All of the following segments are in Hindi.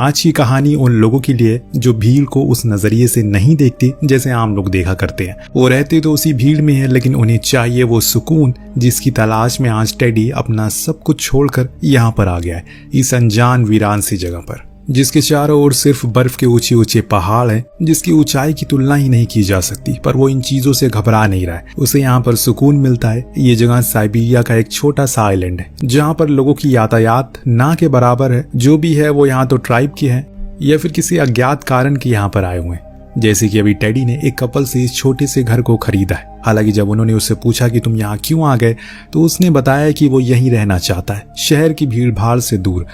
आज की कहानी उन लोगों के लिए जो भीड़ को उस नजरिए से नहीं देखते जैसे आम लोग देखा करते हैं। वो रहते तो उसी भीड़ में है, लेकिन उन्हें चाहिए वो सुकून जिसकी तलाश में आज टेडी अपना सब कुछ छोड़कर यहाँ पर आ गया है, इस अनजान वीरान सी जगह पर जिसके चारों ओर सिर्फ बर्फ के ऊंचे ऊंचे पहाड़ हैं, जिसकी ऊंचाई की तुलना ही नहीं की जा सकती। पर वो इन चीजों से घबरा नहीं रहा है, उसे यहाँ पर सुकून मिलता है। ये जगह साइबेरिया का एक छोटा सा आइलैंड है जहाँ पर लोगों की यातायात ना के बराबर है। जो भी है वो यहाँ तो ट्राइब के हैं या फिर किसी अज्ञात कारण के यहाँ पर आए हुए हैं। जैसे कि अभी टेडी ने एक कपल से इस छोटे से घर को खरीदा है। हालांकि जब उन्होंने उससे पूछा कि तुम यहाँ क्यों आ गए, तो उसने बताया कि वो यहीं रहना चाहता है, शहर की भीड़ भाड़ से दूर।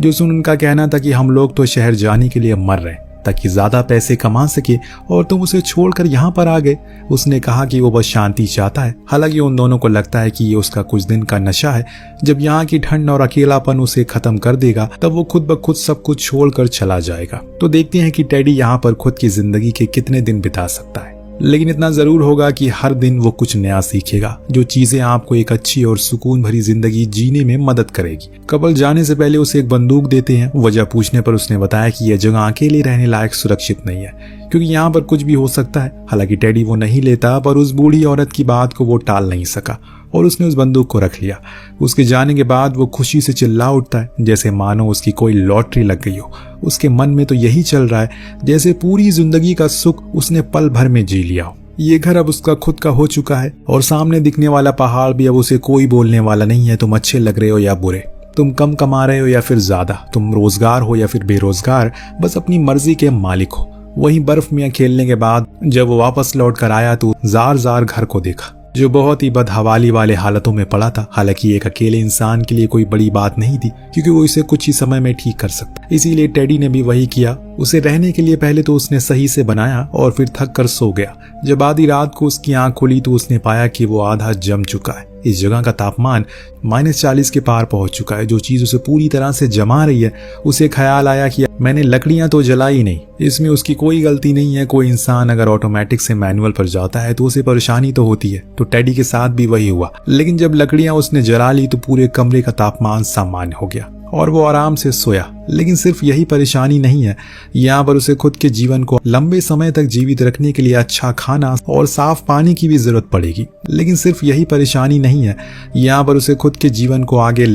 जो सुन उनका कहना था कि हम लोग तो शहर जाने के लिए मर रहे हैं ताकि ज्यादा पैसे कमा सके और तुम उसे छोड़कर यहाँ पर आ गए। उसने कहा कि वो बस शांति चाहता है। हालांकि उन दोनों को लगता है कि ये उसका कुछ दिन का नशा है। जब यहाँ की ठंड और अकेलापन उसे खत्म कर देगा तब वो खुद ब खुद सब कुछ छोड़कर चला जाएगा। तो देखते हैं कि टेडी यहाँ पर खुद की जिंदगी के कितने दिन बिता सकता है। लेकिन इतना जरूर होगा कि हर दिन वो कुछ नया सीखेगा, जो चीजें आपको एक अच्छी और सुकून भरी जिंदगी जीने में मदद करेगी। कपल जाने से पहले उसे एक बंदूक देते हैं। वजह पूछने पर उसने बताया कि यह जगह अकेले रहने लायक सुरक्षित नहीं है, क्योंकि यहाँ पर कुछ भी हो सकता है। हालांकि टेडी वो नहीं लेता, पर उस बूढ़ी औरत की बात को वो टाल नहीं सका और उसने उस बंदूक को रख लिया। उसके जाने के बाद वो खुशी से चिल्ला उठता है, जैसे मानो उसकी कोई लॉटरी लग गई हो। उसके मन में तो यही चल रहा है जैसे पूरी जिंदगी का सुख उसने पल भर में जी लिया हो। ये घर अब उसका खुद का हो चुका है और सामने दिखने वाला पहाड़ भी अब उसे कोई बोलने वाला नहीं है तुम अच्छे लग रहे हो या बुरे, तुम कम कमा रहे हो या फिर ज्यादा, तुम रोजगार हो या फिर बेरोजगार, बस अपनी मर्जी के मालिक हो। वहीं बर्फ में खेलने के बाद जब वो वापस लौट कर आया तो जार जार घर को देखा जो बहुत ही बदहवाली वाले हालतों में पड़ा था। हालांकि एक अकेले इंसान के लिए कोई बड़ी बात नहीं थी, क्योंकि वो इसे कुछ ही समय में ठीक कर सकता। इसीलिए टेडी ने भी वही किया। उसे रहने के लिए पहले तो उसने सही से बनाया और फिर थक कर सो गया। जब आधी रात को उसकी आंख खुली तो उसने पाया कि वो आधा जम चुका है। इस जगह का तापमान -40 के पार पहुंच चुका है, जो चीज उसे पूरी तरह से जमा रही है। उसे ख्याल आया कि मैंने लकड़ियां तो जलाई नहीं, इसमें उसकी कोई गलती नहीं है। कोई इंसान अगर ऑटोमेटिक से मैनुअल पर जाता है तो उसे परेशानी तो होती है। तो टेडी के साथ भी वही हुआ। लेकिन जब लकड़ियां उसने जला ली तो पूरे कमरे का तापमान सामान्य हो गया और वो आराम से सोया। लेकिन सिर्फ यही परेशानी नहीं है, यहाँ पर उसे खुद के जीवन को लंबे समय तक जीवित रखने के लिए अच्छा खाना और साफ पानी की भी जरूरत पड़ेगी। लेकिन सिर्फ यही परेशानी नहीं है, यहाँ पर उसे खुद के जीवन को आगे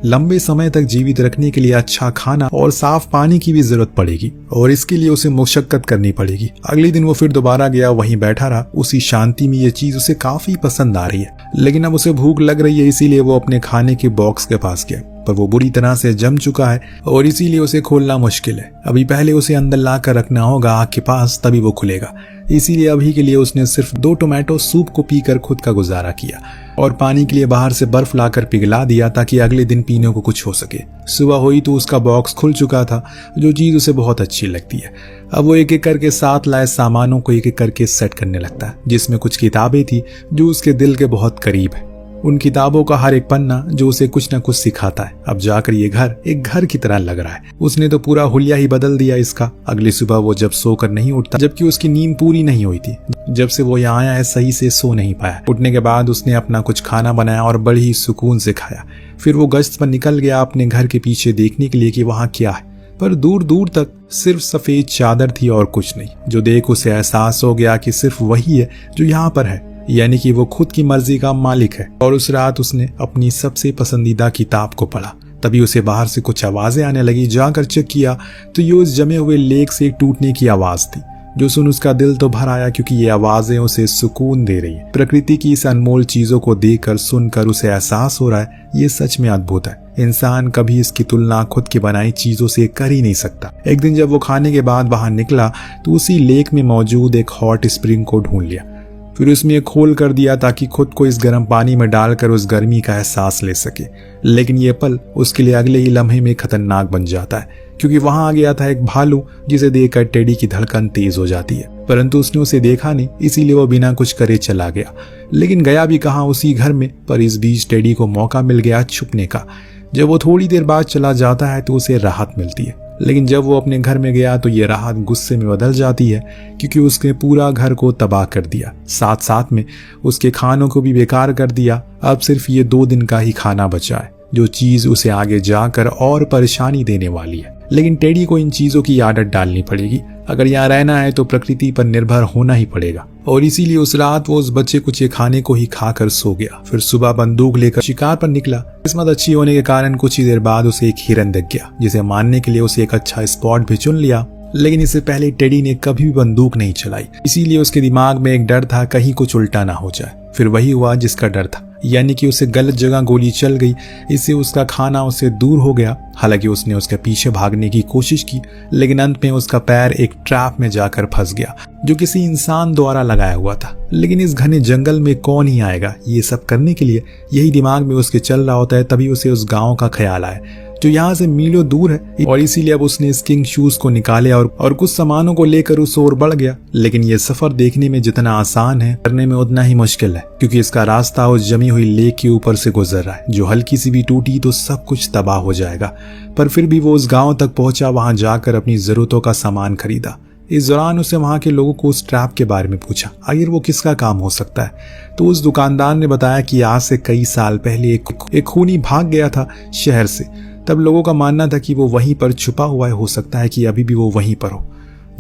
लंबे समय तक जीवित रखने के लिए अच्छा खाना और साफ पानी की भी जरूरत पड़ेगी और इसके लिए उसे मुशक्कत करनी पड़ेगी। अगले दिन वो फिर दोबारा गया, वहीं बैठा रहा। उसी शांति में ये चीज उसे काफी पसंद आ रही है। लेकिन अब उसे भूख लग रही है, इसीलिए वो अपने खाने के बॉक्स के पास गया, पर वो बुरी तरह से जम चुका है और इसीलिए उसे खोलना मुश्किल है। अभी पहले उसे अंदर ला कर रखना होगा आग के पास, तभी वो खुलेगा। इसीलिए अभी के लिए उसने सिर्फ 2 टोमेटो सूप को पीकर खुद का गुजारा किया और पानी के लिए बाहर से बर्फ लाकर पिघला दिया ताकि अगले दिन पीने को कुछ हो सके। सुबह हुई तो उसका बॉक्स खुल चुका था, जो चीज उसे बहुत अच्छी लगती है। अब वो एक एक करके साथ लाए सामानों को एक एक करके सेट करने लगता है, जिसमें कुछ किताबें थी जो उसके दिल के बहुत करीब है। उन किताबों का हर एक पन्ना जो उसे कुछ न कुछ सिखाता है। अब जाकर ये घर एक घर की तरह लग रहा है। उसने तो पूरा हुलिया ही बदल दिया इसका। अगली सुबह वो जब सोकर नहीं उठता, जबकि उसकी नींद पूरी नहीं हुई थी। जब से वो यहाँ आया है सही से सो नहीं पाया। उठने के बाद उसने अपना कुछ खाना बनाया और बड़ी ही सुकून से खाया। फिर वो गश्त पर निकल गया अपने घर के पीछे देखने के लिए कि वहाँ क्या है। पर दूर दूर तक सिर्फ सफेद चादर थी और कुछ नहीं, जो देख उसे एहसास हो गया कि सिर्फ वही है जो यहाँ पर है, यानी कि वो खुद की मर्जी का मालिक है। और उस रात उसने अपनी सबसे पसंदीदा किताब को पढ़ा। तभी उसे बाहर से कुछ आवाजें आने लगी। जाकर चेक किया तो ये उस जमे हुए लेक से टूटने की आवाज थी, जो सुन उसका दिल तो भर आया, क्योंकि ये आवाजें उसे सुकून दे रही है। प्रकृति की इस अनमोल चीजों को देखकर सुनकर उसे एहसास हो रहा है ये सच में अद्भुत है। इंसान कभी इसकी तुलना खुद की बनाई चीजों से कर ही नहीं सकता। एक दिन जब वो खाने के बाद बाहर निकला तो उसी लेक में मौजूद एक हॉट स्प्रिंग को ढूंढ लिया। फिर उसमें एक खोल कर दिया ताकि खुद को इस गर्म पानी में डालकर उस गर्मी का एहसास ले सके। लेकिन ये पल उसके लिए अगले ही लम्हे में खतरनाक बन जाता है, क्योंकि वहां आ गया था एक भालू, जिसे देखकर टेडी की धड़कन तेज हो जाती है। परंतु उसने उसे देखा नहीं, इसीलिए वो बिना कुछ करे चला गया। लेकिन गया भी कहाँ, उसी घर में। पर इस बीच टेडी को मौका मिल गया छुपने का। जब वो थोड़ी देर बाद चला जाता है तो उसे राहत मिलती है। लेकिन जब वो अपने घर में गया तो ये राहत गुस्से में बदल जाती है, क्योंकि उसने पूरा घर को तबाह कर दिया। साथ साथ में उसके खानों को भी बेकार कर दिया। अब सिर्फ ये 2 दिन का ही खाना बचा है। जो चीज उसे आगे जाकर और परेशानी देने वाली है। लेकिन टेडी को इन चीजों की आदत डालनी पड़ेगी। अगर यहाँ रहना है तो प्रकृति पर निर्भर होना ही पड़ेगा। और इसीलिए उस रात वो उस बच्चे कुछ खाने को ही खाकर सो गया। फिर सुबह बंदूक लेकर शिकार पर निकला। किस्मत अच्छी होने के कारण कुछ ही देर बाद उसे एक हिरन दिख गया, जिसे मारने के लिए उसे एक अच्छा स्पॉट भी चुन लिया। लेकिन इससे पहले टेडी ने कभी भी बंदूक नहीं चलाई, इसीलिए उसके दिमाग में एक डर था कहीं कुछ उल्टा ना हो जाए। फिर वही हुआ जिसका डर था, यानी कि उसे गलत जगह गोली चल गई। इससे उसका खाना उससे दूर हो गया। हालांकि उसने उसके पीछे भागने की कोशिश की, लेकिन अंत में उसका पैर एक ट्रैप में जाकर फंस गया, जो किसी इंसान द्वारा लगाया हुआ था। लेकिन इस घने जंगल में कौन ही आएगा ये सब करने के लिए? यही दिमाग में उसके चल रहा होता है। तभी उसे उस गाँव का ख्याल आया जो यहाँ से मीलों दूर है, और इसीलिए अब उसने स्किंग शूज को निकाले और कुछ सामानों को लेकर उस ओर बढ़ गया। लेकिन ये सफर देखने में जितना आसान है, करने में उतना ही मुश्किल है, क्योंकि इसका रास्ता उस जमी हुई लेक के ऊपर से गुजर रहा है, जो हल्की सी भी टूटी तो सब कुछ तबाह हो जाएगा। पर फिर भी वो उस गाँव तक पहुंचा, वहां जाकर अपनी जरूरतों का सामान खरीदा। इस दौरान उसे वहां के लोगों को उस ट्रैप के बारे में पूछा, आखिर वो किसका काम हो सकता है। तो उस दुकानदार ने बताया कि आज से कई साल पहले एक खूनी भाग गया था शहर से। तब लोगों का मानना था कि वो वहीं पर छुपा हुआ है, हो सकता है कि अभी भी वो वहीं पर हो।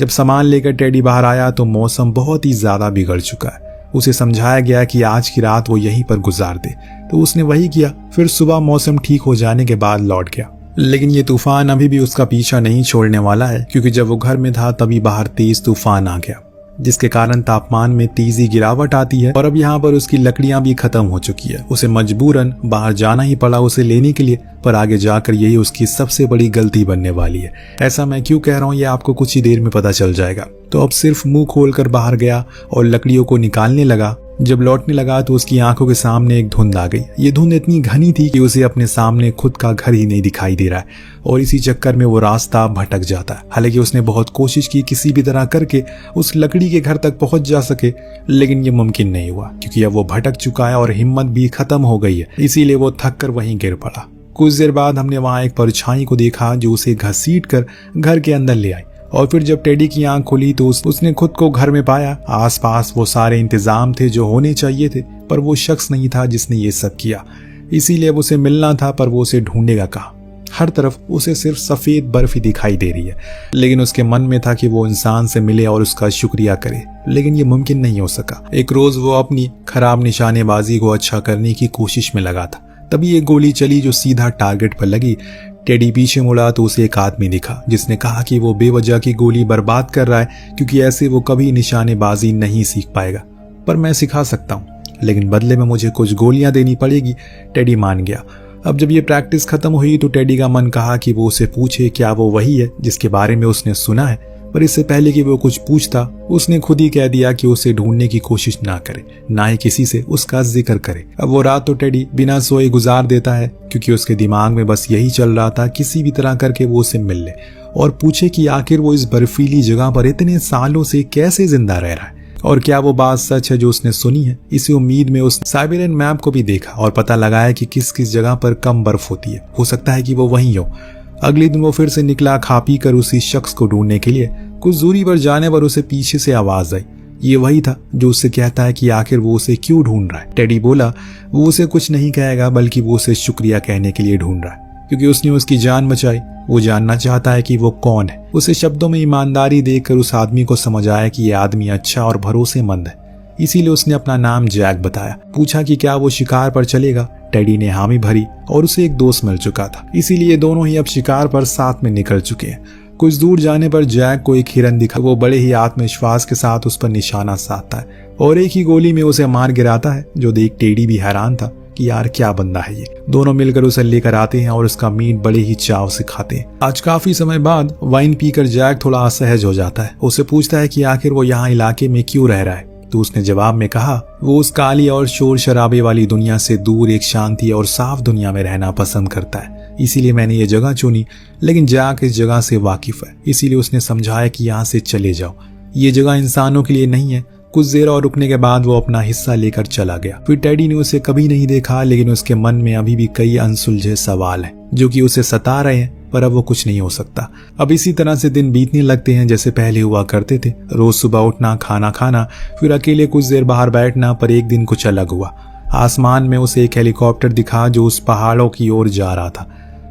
जब सामान लेकर टेडी बाहर आया तो मौसम बहुत ही ज्यादा बिगड़ चुका है। उसे समझाया गया कि आज की रात वो यहीं पर गुजार दे, तो उसने वही किया। फिर सुबह मौसम ठीक हो जाने के बाद लौट गया। लेकिन ये तूफान अभी भी उसका पीछा नहीं छोड़ने वाला है, क्योंकि जब वो घर में था तभी बाहर तेज तूफान आ गया, जिसके कारण तापमान में तेजी गिरावट आती है। और अब यहाँ पर उसकी लकड़ियां भी खत्म हो चुकी है। उसे मजबूरन बाहर जाना ही पड़ा उसे लेने के लिए, पर आगे जाकर यही उसकी सबसे बड़ी गलती बनने वाली है। ऐसा मैं क्यों कह रहा हूँ ये आपको कुछ ही देर में पता चल जाएगा। तो अब सिर्फ मुंह खोलकर बाहर गया और लकड़ियों को निकालने लगा। जब लौटने लगा तो उसकी आंखों के सामने एक धुंध आ गई। ये धुंध इतनी घनी थी कि उसे अपने सामने खुद का घर ही नहीं दिखाई दे रहा है, और इसी चक्कर में वो रास्ता भटक जाता है। हालांकि उसने बहुत कोशिश की किसी भी तरह करके उस लकड़ी के घर तक पहुंच जा सके, लेकिन ये मुमकिन नहीं हुआ, क्योंकि अब वो भटक चुका है और हिम्मत भी खत्म हो गई है। इसीलिए वो थक कर वहीं गिर पड़ा। कुछ देर बाद हमने वहां एक परछाई को देखा जो उसे घसीट कर घर के अंदर ले आई। और फिर जब टेडी की आंख खुली तो उसने खुद को घर में पाया। आसपास वो सारे इंतजाम थे जो होने चाहिए थे, पर वो शख्स नहीं था जिसने ये सब किया। इसीलिए अब उसे मिलना था, पर वो उसे ढूंढेगा कहाँ? हर तरफ उसे सिर्फ सफेद बर्फ ही दिखाई दे रही है। लेकिन उसके मन में था कि वो इंसान से मिले और उसका शुक्रिया करे, लेकिन ये मुमकिन नहीं हो सका। एक रोज वो अपनी खराब निशानेबाजी को अच्छा करने की कोशिश में लगा था। तभी एक गोली चली जो सीधा टारगेट पर लगी। टेडी पीछे मुड़ा तो उसे एक आदमी दिखा, जिसने कहा कि वो बेवजह की गोली बर्बाद कर रहा है, क्योंकि ऐसे वो कभी निशानेबाजी नहीं सीख पाएगा। पर मैं सिखा सकता हूँ, लेकिन बदले में मुझे कुछ गोलियां देनी पड़ेगी। टेडी मान गया। अब जब ये प्रैक्टिस खत्म हुई तो टेडी का मन कहा कि वो उसे पूछे क्या वो वही है जिसके बारे में उसने सुना है। पर इससे पहले कि वो कुछ पूछता, उसने खुद ही कह दिया कि उसे ढूंढने की कोशिश ना करे, ना ही किसी से उसका जिक्र करे। अब वो रात तो टेडी बिना सोए गुजार देता है, क्योंकि उसके दिमाग में बस यही चल रहा था किसी भी तरह करके वो उसे मिल ले और पूछे कि आखिर वो इस बर्फीली जगह पर इतने सालों से कैसे जिंदा रह रहा है, और क्या वो बात सच है जो उसने सुनी है। इसी उम्मीद में उस साइबेरियन मैप को भी देखा और पता लगाया कि किस किस जगह पर कम बर्फ होती है। हो सकता है कि वो वहीं हो। अगले दिन वो फिर से निकला खा पी कर उसी शख्स को ढूंढने के लिए। कुछ दूरी पर जाने पर उसे पीछे से आवाज आई। ये वही था जो उससे कहता है कि आखिर वो उसे क्यों ढूंढ रहा है। टेडी बोला वो उसे कुछ नहीं कहेगा, बल्कि वो उसे शुक्रिया कहने के लिए ढूंढ रहा है, क्योंकि उसने उसकी जान बचाई। वो जानना चाहता है कि वो कौन है। उसे शब्दों में ईमानदारी देकर उस आदमी को समझ आया कि ये आदमी अच्छा और भरोसेमंद है। इसीलिए उसने अपना नाम जैक बताया। पूछा कि क्या वो शिकार पर चलेगा। टेडी ने हामी भरी और उसे एक दोस्त मिल चुका था, इसीलिए दोनों ही अब शिकार पर साथ में निकल चुके हैं। कुछ दूर जाने पर जैक को एक हिरन दिखा। वो बड़े ही आत्मविश्वास के साथ उस पर निशाना साधता है और एक ही गोली में उसे मार गिराता है, जो देख टेडी भी हैरान था कि यार क्या बंदा है ये। दोनों मिलकर उसे लेकर आते हैं और उसका मीट बड़े ही चाव से खाते हैं। आज काफी समय बाद वाइन पीकर जैक थोड़ा असहज हो जाता है। उसे पूछता है कि आखिर वो यहाँ इलाके में क्यों रह रहा है। तो उसने जवाब में कहा वो उस काली और शोर शराबे वाली दुनिया से दूर एक शांति और साफ दुनिया में रहना पसंद करता है, इसीलिए मैंने ये जगह चुनी। लेकिन जैक इस जगह से वाकिफ है, इसीलिए उसने समझाया कि यहाँ से चले जाओ, ये जगह इंसानों के लिए नहीं है। कुछ देर और रुकने के बाद वो अपना हिस्सा लेकर चला गया। फिर टेडी ने उसे कभी नहीं देखा, लेकिन उसके मन में अभी भी कई अनसुलझे सवाल हैं जो कि उसे सता रहे हैं, पर अब वो कुछ नहीं हो सकता। अब इसी तरह से दिन बीतने लगते हैं जैसे पहले हुआ करते थे। रोज सुबह उठना, खाना खाना, फिर अकेले कुछ देर बाहर बैठना। पर एक दिन कुछ अलग हुआ। आसमान में उसे एक हेलीकॉप्टर दिखा जो उस पहाड़ों की ओर जा रहा था।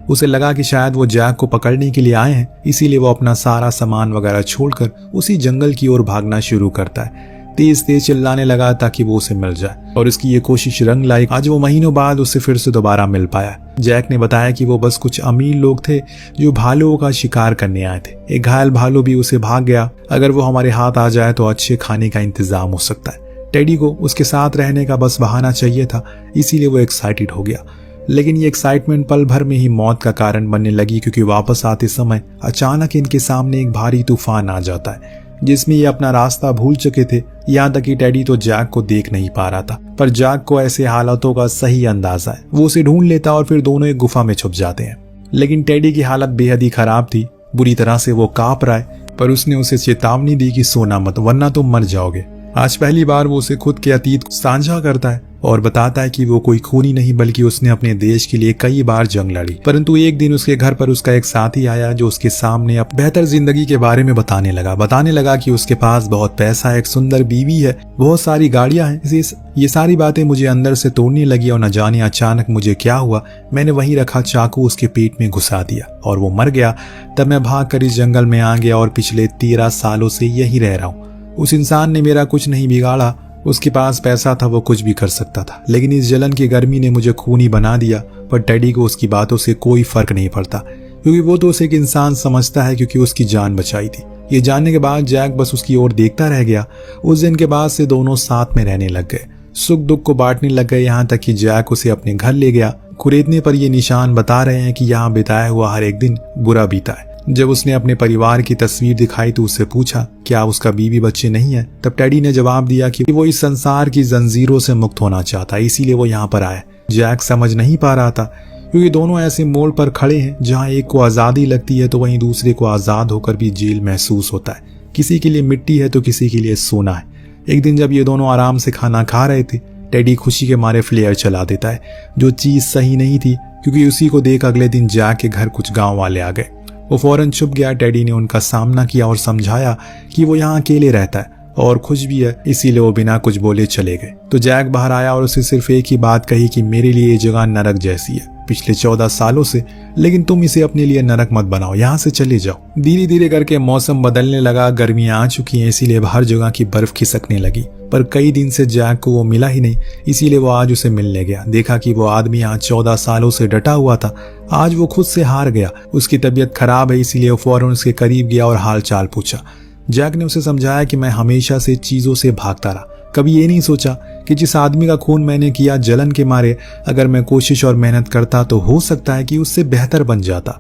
उसे लगा कि शायद वो जैक को पकड़ने के लिए आए हैं, इसीलिए वो अपना सारा सामान वगैरह छोड़कर उसी जंगल की ओर भागना शुरू करता है। तेज तेज चिल्लाने लगा ताकि वो उसे मिल जाए और उसकी ये कोशिश रंग लाई। आज वो महीनों बाद उससे फिर से दोबारा मिल पाया। जैक ने बताया कि वो बस कुछ अमीर लोग थे जो भालुओं का शिकार करने आए थे। एक घायल भालू भी उसे भाग गया। अगर वो हमारे हाथ आ जाए तो अच्छे खाने का इंतजाम हो सकता है। टेडी को उसके साथ रहने का बस बहाना चाहिए था, इसीलिए वो एक्साइटेड हो गया। लेकिन ये एक्साइटमेंट पल भर में ही मौत का कारण बनने लगी, क्योंकि वापस आते समय अचानक इनके सामने एक भारी तूफान आ जाता है जिसमें ये अपना रास्ता भूल चुके थे। यहाँ तक कि टेडी तो जैक को देख नहीं पा रहा था, पर जैक को ऐसे हालातों का सही अंदाजा है। वो उसे ढूंढ लेता और फिर दोनों एक गुफा में छुप जाते हैं। लेकिन टेडी की हालत बेहद ही खराब थी। बुरी तरह से वो कांप रहा है, पर उसने उसे चेतावनी दी कि सोना मत, वरना तुम मर जाओगे। आज पहली बार वो उसे खुद के अतीत साझा करता है और बताता है कि वो कोई खूनी नहीं बल्कि उसने अपने देश के लिए कई बार जंग लड़ी। परंतु एक दिन उसके घर पर उसका एक साथी आया जो उसके सामने अब बेहतर जिंदगी के बारे में बताने लगा कि उसके पास बहुत पैसा है, एक सुंदर बीवी है, बहुत सारी गाड़ियां हैं। ये सारी बातें मुझे अंदर से तोड़ने लगी और न जाने अचानक मुझे क्या हुआ, मैंने वहीं रखा चाकू उसके पेट में घुसा दिया और वो मर गया। तब मैं भाग कर इस जंगल में आ गया और पिछले 13 सालों से यही रह रहा हूँ। उस इंसान ने मेरा कुछ नहीं बिगाड़ा, उसके पास पैसा था, वो कुछ भी कर सकता था, लेकिन इस जलन की गर्मी ने मुझे खूनी बना दिया। पर टेडी को उसकी बातों से कोई फर्क नहीं पड़ता, क्योंकि वो तो उसे एक इंसान समझता है क्योंकि उसकी जान बचाई थी। ये जानने के बाद जैक बस उसकी ओर देखता रह गया। उस दिन के बाद से दोनों साथ में रहने लग गए, सुख दुख को बांटने लग गए, यहाँ तक कि जैक उसे अपने घर ले गया। कुरेदने पर ये निशान बता रहे हैं कि यहाँ बिताया हुआ हर एक दिन बुरा बीता है। जब उसने अपने परिवार की तस्वीर दिखाई तो उससे पूछा क्या उसका बीवी बच्चे नहीं है। तब टेडी ने जवाब दिया कि वो इस संसार की जंजीरों से मुक्त होना चाहता है, इसीलिए वो यहाँ पर आया। जैक समझ नहीं पा रहा था, क्योंकि दोनों ऐसे मोड़ पर खड़े हैं जहाँ एक को आज़ादी लगती है तो वहीं दूसरे को आज़ाद होकर भी जेल महसूस होता है। किसी के लिए मिट्टी है तो किसी के लिए सोना है। एक दिन जब ये दोनों आराम से खाना खा रहे थे, टेडी खुशी के मारे फ्लेयर चला देता है, जो चीज सही नहीं थी, क्योंकि उसी को देख अगले दिन जैक के घर कुछ गांव वाले आ गए। वो फौरन छुप गया। टेडी ने उनका सामना किया और समझाया कि वो यहाँ अकेले रहता है और खुश भी है, इसीलिए वो बिना कुछ बोले चले गए। तो जैक बाहर आया और उसे सिर्फ एक ही बात कही कि मेरे लिए ये जगह नरक जैसी है पिछले 14 सालों से, लेकिन तुम इसे अपने लिए नरक मत बनाओ, यहाँ से चले जाओ। धीरे धीरे करके मौसम बदलने लगा, गर्मियां आ चुकी हैं, इसीलिए हर जगह की बर्फ खिसकने लगी। पर कई दिन से जैक को वो मिला ही नहीं, इसीलिए वो आज उसे मिलने गया। देखा कि वो आदमी यहाँ 14 सालों से डटा हुआ था, आज वो खुद से हार गया। उसकी तबीयत खराब है, इसीलिए वो फौरन उसके करीब गया और हाल चाल पूछा। जैक ने उसे समझाया कि मैं हमेशा से चीजों से भागता रहा, कभी ये नहीं सोचा कि जिस आदमी का खून मैंने किया जलन के मारे, अगर मैं कोशिश और मेहनत करता तो हो सकता है कि उससे बेहतर बन जाता।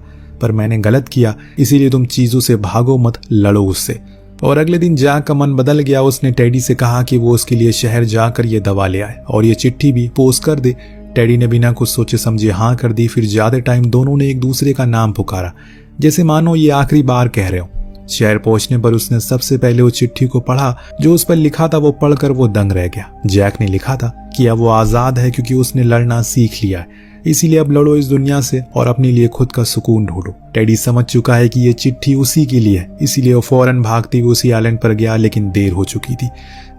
पर मैंने गलत किया, इसीलिए तुम चीजों से भागो मत, लड़ो उससे। और अगले दिन जैक का मन बदल गया। उसने टेडी से कहा कि वो उसके लिए शहर जाकर ये दवा ले आए और ये चिट्ठी भी पोस्ट कर दे। टेडी ने बिना कुछ सोचे समझे हाँ कर दी। फिर ज्यादा टाइम दोनों ने एक दूसरे का नाम पुकारा, जैसे मानो ये आखिरी बार कह रहे हो। शहर पहुंचने पर उसने सबसे पहले वो चिट्ठी को पढ़ा जो उस पर लिखा था। वो पढ़कर वो दंग रह गया। जैक ने लिखा था कि अब वो आजाद है क्योंकि उसने लड़ना सीख लिया है, इसीलिए अब लड़ो इस दुनिया से और अपने लिए खुद का सुकून ढूंढो। टेडी समझ चुका है कि ये चिट्ठी उसी के लिए है, इसीलिए वो फौरन भागते हुए उसी आइलैंड पर गया, लेकिन देर हो चुकी थी।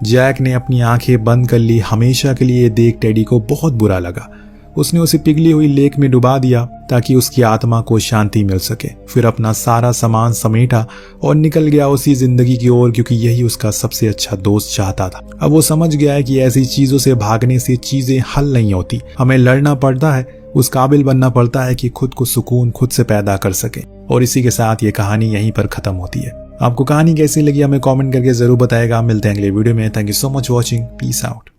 जैक ने अपनी आंखें बंद कर ली। हमेशा के लिए देख टेडी को बहुत बुरा लगा। उसने उसे पिघली हुई लेक में डुबा दिया ताकि उसकी आत्मा को शांति मिल सके। फिर अपना सारा सामान समेटा और निकल गया उसी जिंदगी की ओर, क्योंकि यही उसका सबसे अच्छा दोस्त चाहता था। अब वो समझ गया है कि ऐसी चीजों से भागने से चीजें हल नहीं होती, हमें लड़ना पड़ता है, उस काबिल बनना पड़ता है कि खुद को सुकून खुद से पैदा कर सके। और इसी के साथ ये कहानी यहीं पर खत्म होती है। आपको कहानी कैसी लगी हमें कमेंट करके जरूर बताएगा। मिलते हैं अगले वीडियो में। Thank you so much watching. Peace out.